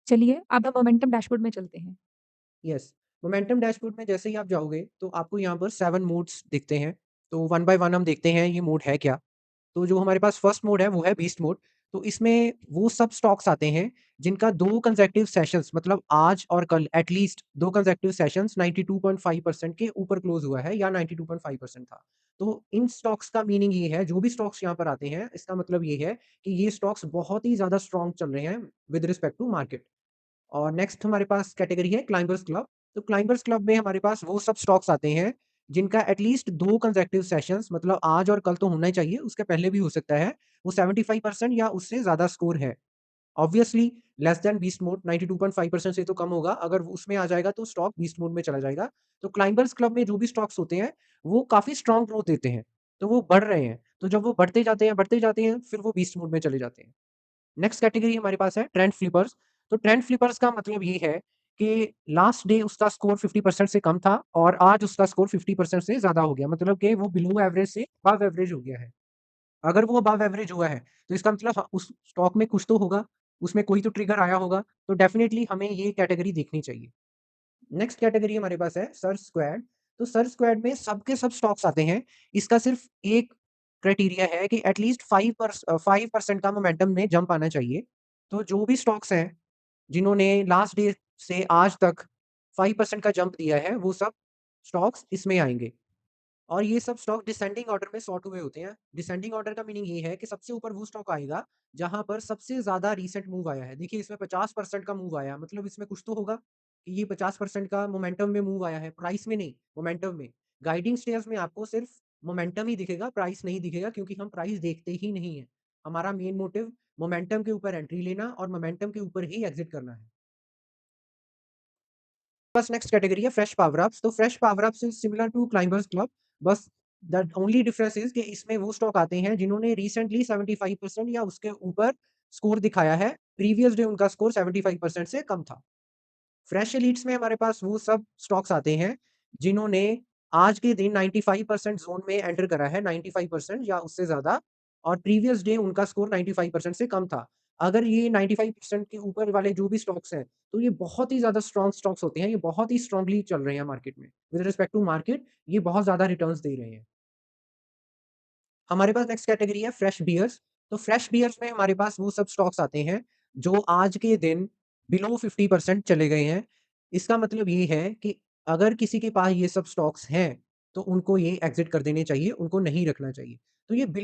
चलिए, अब हम मोमेंटम डैशबोर्ड में चलते हैं। यस, मोमेंटम डैशबोर्ड में जैसे ही आप जाओगे, तो आपको यहाँ पर 7 मोड्स दिखते हैं। तो वन बाय वन हम देखते हैं ये मोड है क्या? तो जो हमारे पास फर्स्ट मोड है वो है बीस्ट मोड। तो इसमें वो सब स्टॉक्स आते हैं जिनका 2 कंसेक्युटिव सेशंस मतलब आज और कल एटलीस्ट 2 कंसेक्युटिव सेशंस 92.5% के ऊपर क्लोज़ हुआ है या 92.5% था। तो इन स्टॉक्स का मीनिंग ये है, जो भी स्टॉक्स यहाँ पर आते हैं, इसका मतलब ये है कि ये स्टॉक्स बहुत ही ज़्यादा स्ट्रॉन्ग चल रहे हैं विद रिस्पेक्ट टू मार्केट। और नेक्स्ट हमारे पास कैटेगरी है क्लाइंबर्स क्लब। तो क्लाइंबर्स क्लब में हमारे पास वो सब स्टॉक्स आते हैं जिनका एटलीस्ट 2 कंसेक्युटिव सेशंस मतलब आज और कल तो होना ही चाहिए, उसके पहले भी हो सकता है, वो 75% या उससे ज़्यादा स्कोर है। Obviously less than beast mode 92.5% से तो कम होगा, अगर वो उसमें आ जाएगा तो स्टॉक बीस्ट मोड में चला जाएगा। तो क्लाइंबर्स क्लब में जो भी स्टॉक्स होते हैं, वो काफ़ी स्ट्रॉन्ग ग्रोथ देते हैं, तो वो बढ़ रहे हैं। तो जब वो बढ़ते जाते हैं, फिर वो बीस्ट मोड में चले जाते हैं। नेक्स्ट कैटेगरी हमारे पास है ट्रेंड फ्लिपर्स। तो ट्रेंड फ्लिपर्स का मतलब ये है कि लास्ट डे उसका स्कोर 50% से कम था और आज उसका स्कोर 50% से ज़्यादा हो गया। मतलब कि वो बिलो एवरेज से अबव एवरेज हो गया है। अगर वो अबव एवरेज हुआ है, तो इसका मतलब उस स्टॉक में कुछ तो होगा, उसमें कोई तो ट्रिगर आया होगा, तो डेफिनिटली हमें ये कैटेगरी देखनी चाहिए। नेक्स्ट कैटेगरी हमारे पास है सर्च स्क्वाड। तो सर्च स्क्वाड में सबके सब स्टॉक्स आते हैं। इसका सिर्फ एक क्राइटेरिया है कि एटलीस्ट 5% का मोमेंटम में जंप आना चाहिए। तो जो भी स्टॉक्स हैं, जिन्होंने लास्ट डे से आज तक 5% का जंप दिया है, वो सब स्टॉक्स इसमें आएँगे। और ये सब स्टॉक डिसेंडिंग ऑर्डर में सॉर्ट हुए होते हैं। डिसेंडिंग ऑर्डर का मीनिंग ये है कि सबसे ऊपर वो स्टॉक आएगा, जहाँ पर सबसे ज़्यादा रीसेंट मूव आया है। देखिए इसमें 50% का मूव आया, मतलब इसमें कुछ तो होगा कि ये 50% का मोमेंटम में मूव आया है, प्राइस में नहीं, मोमेंटम में। गाइडिंग स्टेयर्स में आपको सिर्फ मोमेंटम ही दिखेगा, प्राइस नहीं दिखेगा क्योंकि हम प्राइस देखते ही नहीं हैं। हमारा मेन मोटिव मोमेंटम के ऊपर एंट्री लेना और मोमेंटम के ऊपर ही एग्ज़िट करना है। बस नेक्स्ट कैटेगरी है फ्रेश पावर अप्स। तो fresh power ups is similar to climbers club, बस द ओनली डिफरेंस इज़ कि इसमें वो स्टॉक आते हैं जिन्होंने रिसेंटली 75% या उसके ऊपर स्कोर दिखाया है। प्रीवियस डे उनका स्कोर 75% से कम था। फ्रेश एलीट्स में हमारे पास वो सब स्टॉक्स आते हैं जिन्होंने आज के दिन 95% ज़ोन में एंटर करा है, 95% या उससे ज़्यादा, और प्रीवियस डे उनका स्कोर 95% से कम था। अगर ये 95% के ऊपर वाले जो भी स्टॉक्स हैं, तो ये बहुत ही ज़्यादा स्ट्रॉन्ग स्टॉक्स होते हैं, ये बहुत ही स्ट्रांगली चल रहे हैं मार्केट में। विद रिस्पेक्ट टू मार्केट, ये बहुत ज़्यादा रिटर्न्स दे रहे हैं। हमारे पास नेक्स्ट कैटेगरी है फ्रेश बियर्स। तो फ्रेश बियर्स में हमारे पास वो सब स्टॉक्स आते हैं जो आज के दिन बिलो 50% चले गए हैं। इसका मतलब ये है कि अगर किसी के पास ये सब स्टॉक्स हैं, तो उनको ये एग्ज़िट कर देने चाहिए, उनको नहीं रखना चाहिए। तो ये बिल